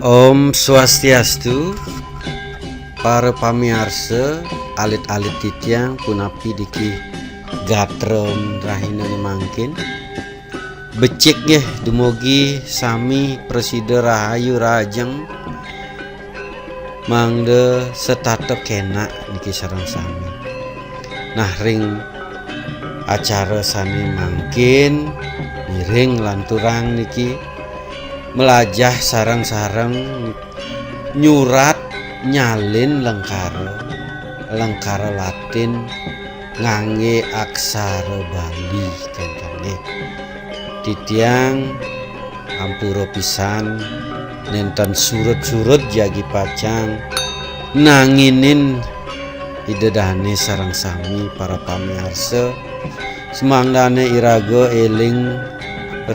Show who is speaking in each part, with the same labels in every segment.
Speaker 1: Om Swastiastu, para pamirsa alit-alit titiang punapi diki gatron rahina mangkin becik nggih dumugi sami presida rahayu rajeng mangde setato kena niki sareng sami. Nah ring acara sami mangkin miring lanturang niki melajah sarang-sarang nyurat nyalin lengkara Latin ngangge aksara Bali kengkane titiang ampura pisan nenten surut-surut jagi pacang nanginin idedane sarang sami para pamirsa semangdane iraga eling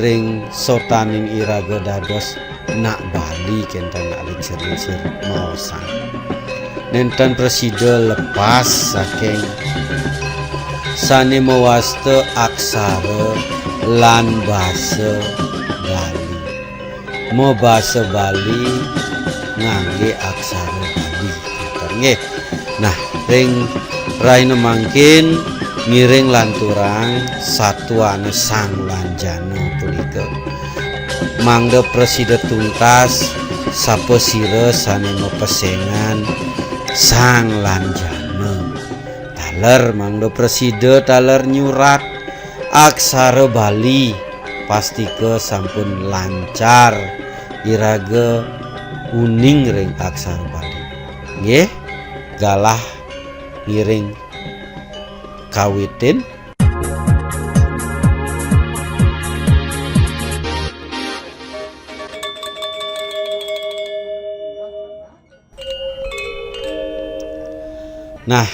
Speaker 1: ring sotaning iraga dados nak Bali kenten nak lincir-lincir maosan nenten presida lepas saking sane mewasta aksara lan basa Bali mo basa Bali ngangge aksara Bali nggih. Nah ring raina mangkin ngiring lanturang satuane sang lanjana punika mangda presida tuntas sapa sira sane mepesengan sang lanjana taler mangda presida taler nyurat aksara Bali pastike sampun lancar iraga kuning ring aksara Bali nggih galah ngiring kawitin. Nah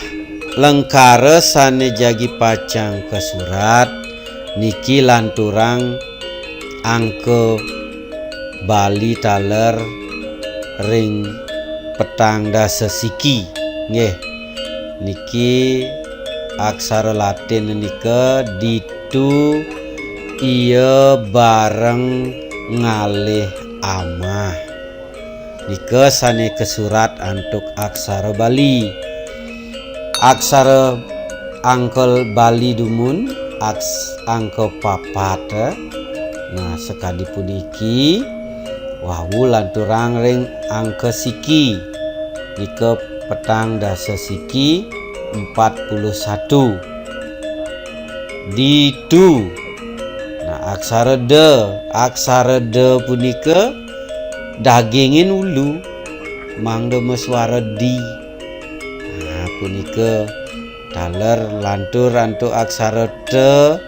Speaker 1: lengkara sane jagi pacang ke surat niki lanturang angke Bali taler ring petang dasa siki nggih niki aksara Latin nika ditu iya bareng ngalih amah nika sane kesurat antuk aksara Bali aksara angkel Bali dumun angka papat nah sekadi puniki wawu lanturang ring angka siki nika petang dasa siki 41 ditu. Nah aksara de punika dagingin ulu mangda meswara di. Nah punika taler lantur antuk aksara te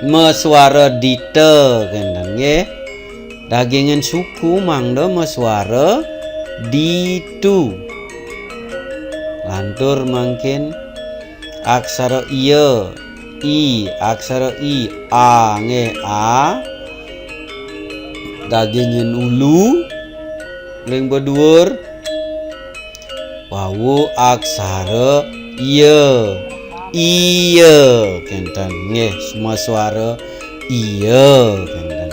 Speaker 1: meswara dite kenten nggih dagingin suku mangda meswara ditu. Lantur mangkin aksara iya i aksara i a nge a dagingin ulu ring bedhuwur wawu aksara iya kenten nggih semua suara iya kenten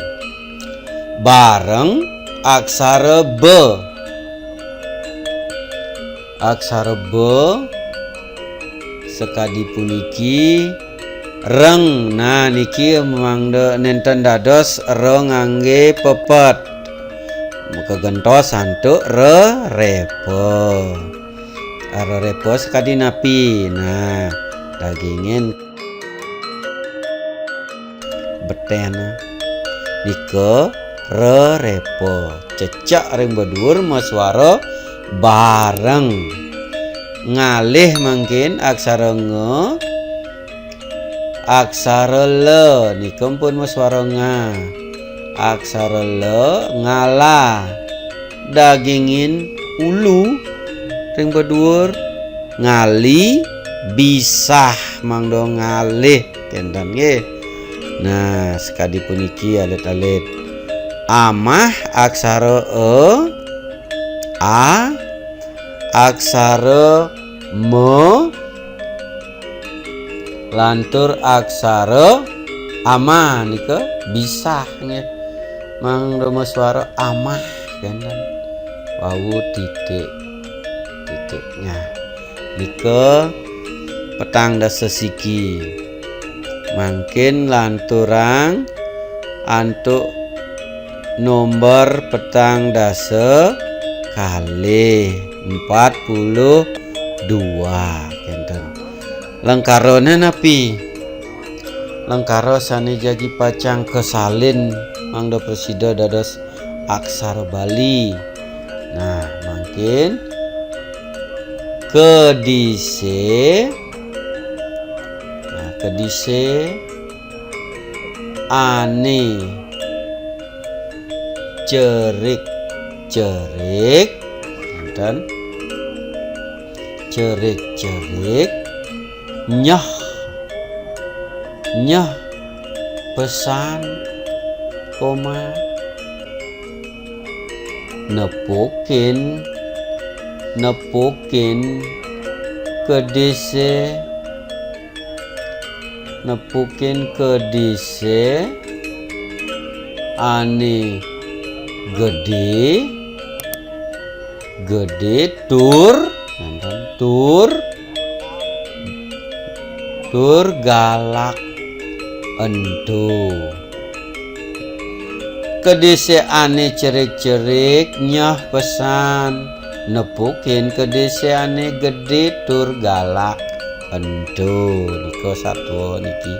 Speaker 1: bareng aksara be sekadi puniki reng. Nah niki mangda nenten dados re ngangge pepet muka gentos antuk repo sekadi napi. Nah dagingin beten nika repo cecak ring bedhuwur maswara bareng ngalih mangkin aksara nge aksara le nika pun maswara nga aksara le ngala dagingin ulu ring bedhuwur ngali bisah mangdo ngalih kenten nggih. Nah sekadi puniki alit-alit amah aksara a aksara me lantur aksara ama nika bisah nggih mangda maswara amah kan wawu titiknya nike petang dasa siki mungkin lanturang antuk nomor petang dasa kali 42 kenten lengkarone napi lengkaro sane jagi pacang kesalin mangdo presida dados aksara Bali. Nah mungkin kedise ane cerik dan cerik nyah pesan koma nepukin kedise ane gede tur galak endo kedise ane cerik nyah pesan nepukin kedise ane gede tur galak endo niko satwa niki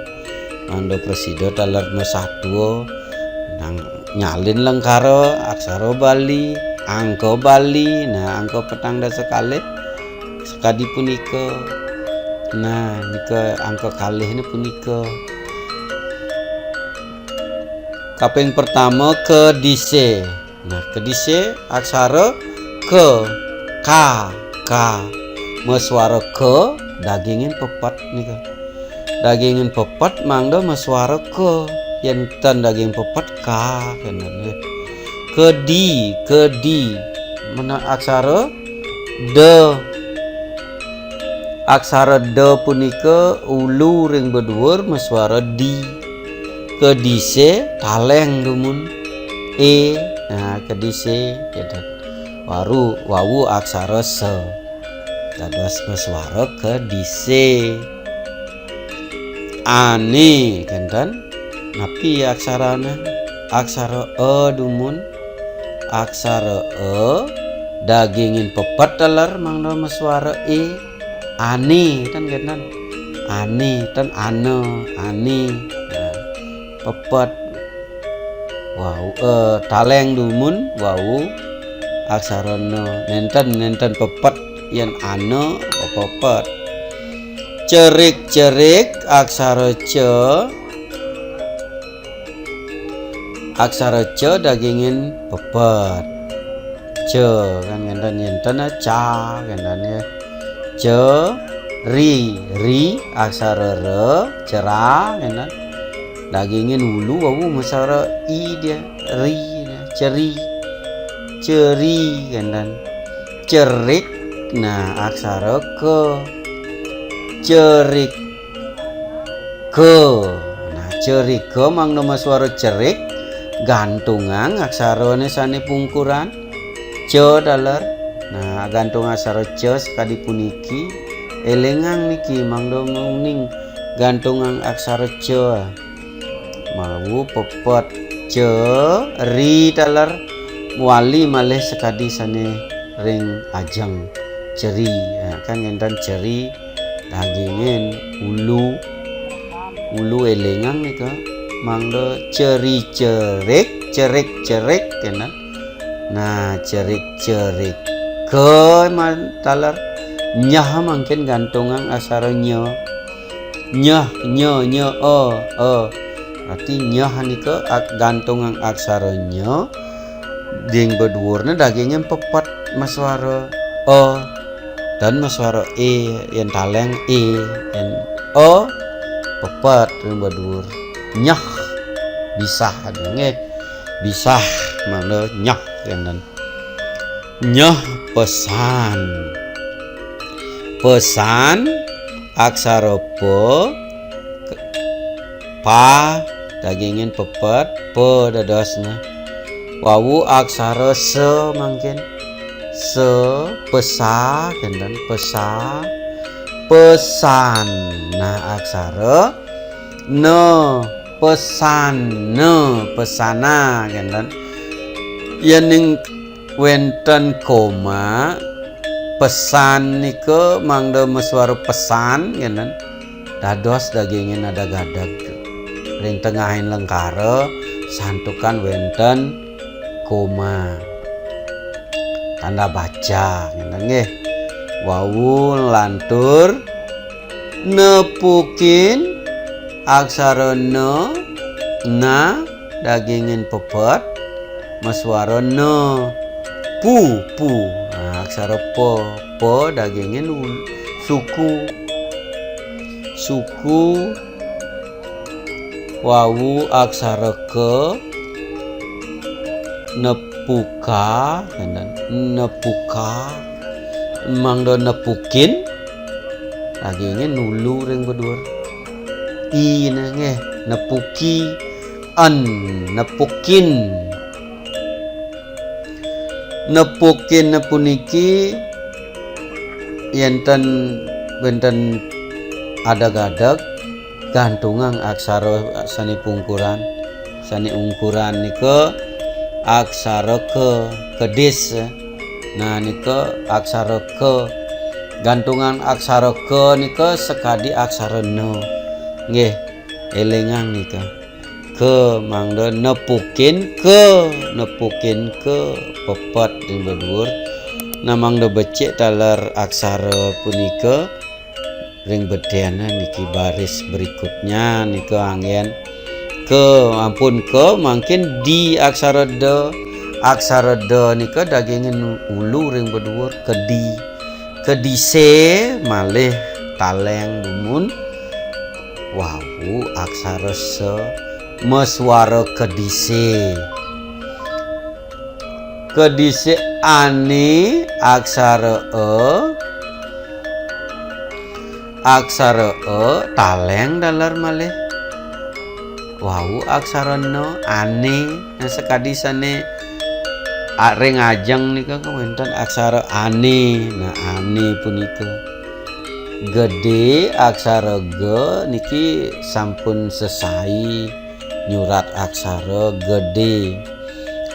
Speaker 1: mando presida taler satwa nang nyalin lengkaro aksara Bali angka Bali. Nah angka petang dasa kalih sekadi punika. Nah nika angka kalih ini punika kaping pertama kedise. Nah kedise aksara ke ka meswara ke dagingin pepet nika dagingin pepet mangdo meswara ke yen daging pepet ka kenane kedi mana aksara de punika ulu ring bedhuwur meswara di kedise taleng dumun nah kedise wawu aksara se dados meswara kedise ane kenten napi aksarana aksara dumun aksara dagingin pepet teler mangdo meswara ane kan kenten ane nah, pepet wawu taleng dumun wawu aksara nenten pepet yen ane pepet cerik aksara ce dagingin pepet ce kan enten ca kan ri aksara re cerah kan dagingin hulu wawu mesara i dia ri ceri kan cerik. Nah aksara ke cerik ke nah cerik ke mangno meswara cerik gantungan aksara sane pungkuran ce daler. Nah gantung aksara ce sekadi puniki elengang niki mangdo muning gantungan aksara ce mau pepet ce ri daler muali malih sekadi sane ring ajeng ceri ya, kan enten ceri dagingin ulu elengang nika mangdo cerik kena. Nah cerik ke man taler nyah mungkin gantungan aksara nyah berarti nyah nika gantungan aksara nyah ding bedhuwurna dagingnya pepet meswara dan meswara yang taleng yang pepet ring bedhuwur nyah bisah nggih bisah mangdo nyah kenen nyah pesan aksara pa dagingin pepet pe dadosna wawu aksara se mangkin se pesa genten pesa pesan. Nah aksara ne pesan ne pesana genten yen ning wenten koma pesan nika mangda meswara pesan genten dados dagingin ada gadag ring tengahin lengkara santukan wenten koma tanda baca ngene nggih wawu lantur nepukin aksara ne na dagingin pepet maswara ne pu nah, aksara pe dagingin suku wawu aksara ke nepuka mangdo nepukin dagingin nulu ring bedur i nggih nepuki nepukin nepuniki yenten benten ada gadag gantungan aksara sani pungkuran sani ungkuran nika aksara kedis. Nah nika aksara ke gantungan aksara ke nika sekadi aksara ne nggih elingan nika ke mangda nepukin ke pepet ing bedur nah mangda becik taler aksara punika ring bedena niki baris berikutnya nika angin ke ampun ke mungkin di aksara de nika dagingin ulu ring bedur kedise malih taleng dumun wawu aksara se meswara kedise ani aksara e taleng dalar malih wawu aksara no ane nah sekadi sane ring ajeng nika wonten aksara ane nah ane punika gede aksara ge niki sampun sesai nyurat aksara gede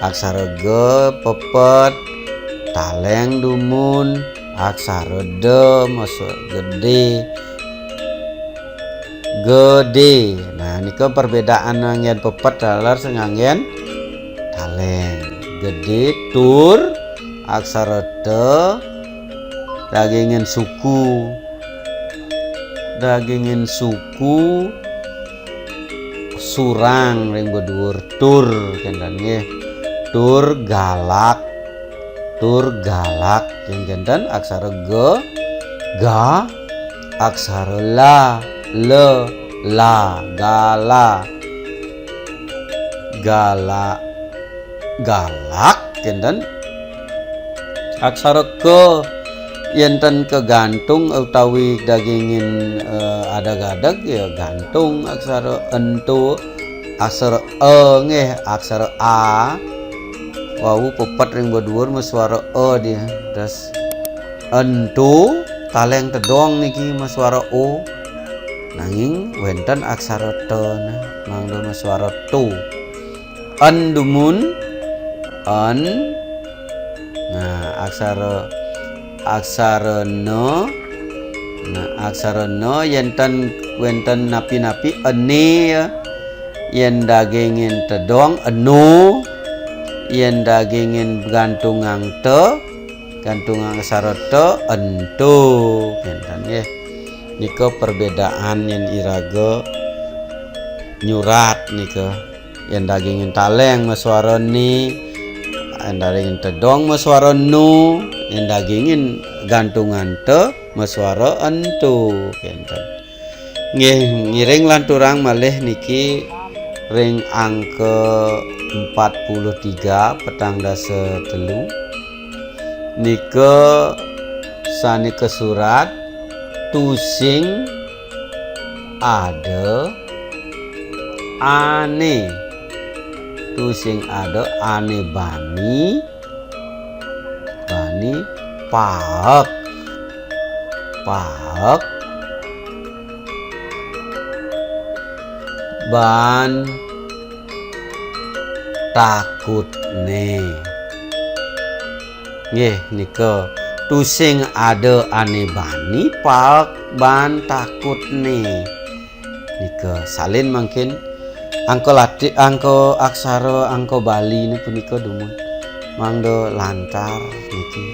Speaker 1: aksara ge pepet taleng dumun aksara de masuk gede nah nika perbedaan angin pepet dalar sing angin taleng gede tur aksara te dagingin suku surang ring bedur tur kenten nggih tur galak yang kenten aksara ga aksara la galak kenten aksara ke yenten kegantung utawi dagingin ada gadag ya gantung aksara entu aksara nggih aksara a wawu pepet ring bedur maswara dia terus entu taleng tedong niki maswara o nanging wenten aksara te mangdo maswara tu dumun nah aksara no nah aksara no yenten wenten napi-napi ene yen dagingin tedong eno yen dagingin gantungan aksara te ento enten nggih nika perbedaan yen iraga nyurat nika yen dagingin taleng maswara ni yen dagingin tedong maswara nu yen dagingin gantungan te maswara entu kenten nggih ngiring lanturang malih niki ring angka 43 petang dasa telu nika sanika surat tusing ada ane tu sing ado ane bani paek ban takutne. Nggih nika tu sing ado ane bani paek ban takutne. Nika salin mungkin angko aksara angko Bali ini punika dumun mangdo lancar niki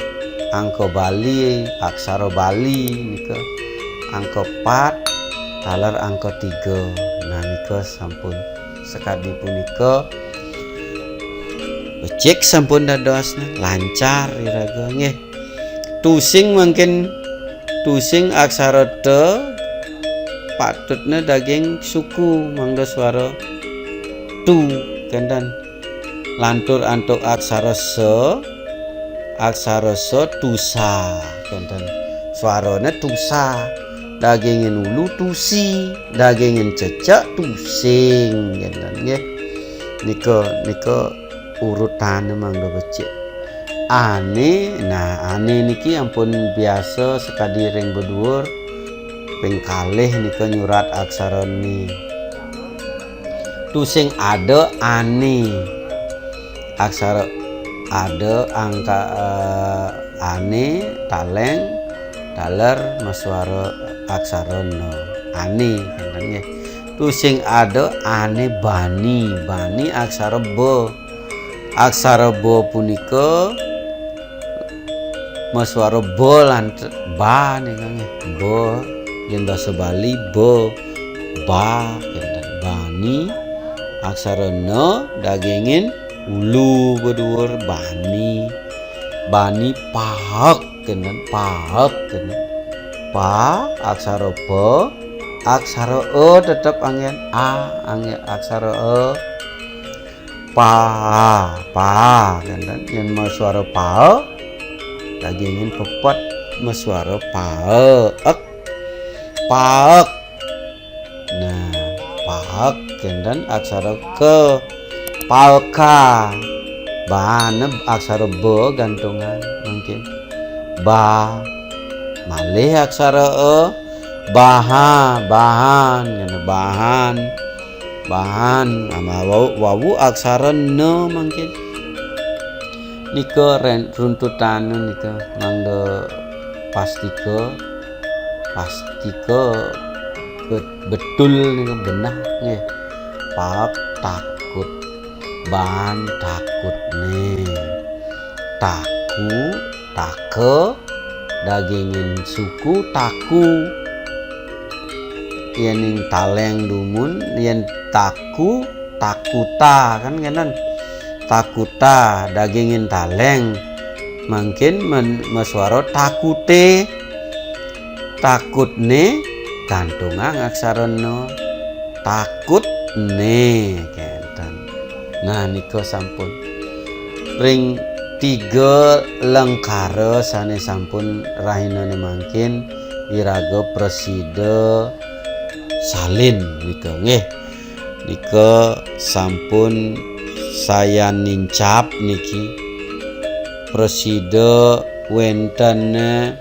Speaker 1: angko Bali aksara Bali nika angko 4 taler angko 3. Nah nika sampun sekadi punika becik sampun dadosna lancar iraga nggih. Tusing mungkin tusing aksara te patutnya daging suku mangga suara tu kendan lantur antuk aksara se tusa kendan suaranya tusa dagingin ulu tusi dagingin cecak tusing kendan nggih nika urutan mangga becik ane. Nah ane niki ampun biasa sekadi ring bedhuwur ping kalih nika nyurat aksara ni. Tu sing ada ane aksara ada angka ane taleng taler maswara aksara no ane katanya. Tu sing ada ane bani aksara punika maswara bo lan ba nika bo yen basa Bali ba kendan bani aksara no dagingin ulu bedhuwur bani paek kendan pa aksara ba aksara e tetep angin aksara e pa kendan yen maswara paek dagingin pepet maswara paek. Nah paek kendan aksara ke palka banep aksara be gantungan mungkin ba malih aksara e bahan ama wawu aksara ne mungkin nika runtutan nika mangga pastike betul nih benah nih paek takut ban takut nih take dagingin suku taku yen taleng dumun yen takuta kan kenan takuta dagingin taleng mungkin maswara takute takutne gantungan aksara no takutne kenten. Nah nika sampun ring 3 lengkara sane sampun rahinane mangkin iraga presida salin nika nggih nika sampun saya nincap niki presida wentene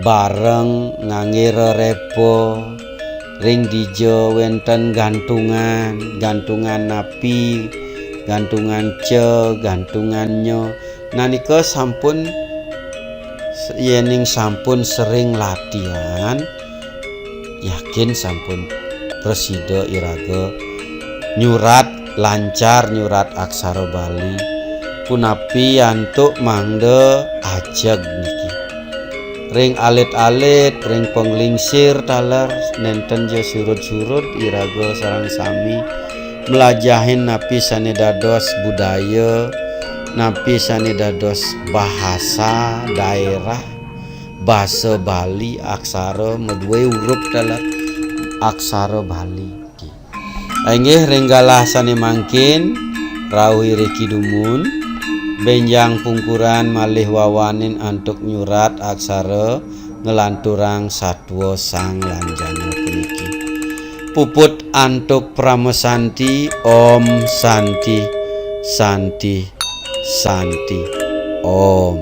Speaker 1: bareng ngangge repo ring dijo wenten gantungan napi gantungan gantungannya. Nah nika sampun yening sampun sering latihan yakin sampun presida iraga nyurat lancar nyurat aksara Bali punapi antuk mangde ajeg niki ring alit-alit ring penglingsir taler nenten je surut-surut iraga sareng sami melajahin napi sane dados budaya napi sane dados bahasa daerah basa Bali aksara medue huruf taler aksara Bali inggih ringgalah sane mangkin rawuh riki dumun benjang pungkuran malih wawanin antuk nyurat aksara ngelanturang satwa sang lanjana puniki puput antuk pramesanti Om Santi Santi Santi Om.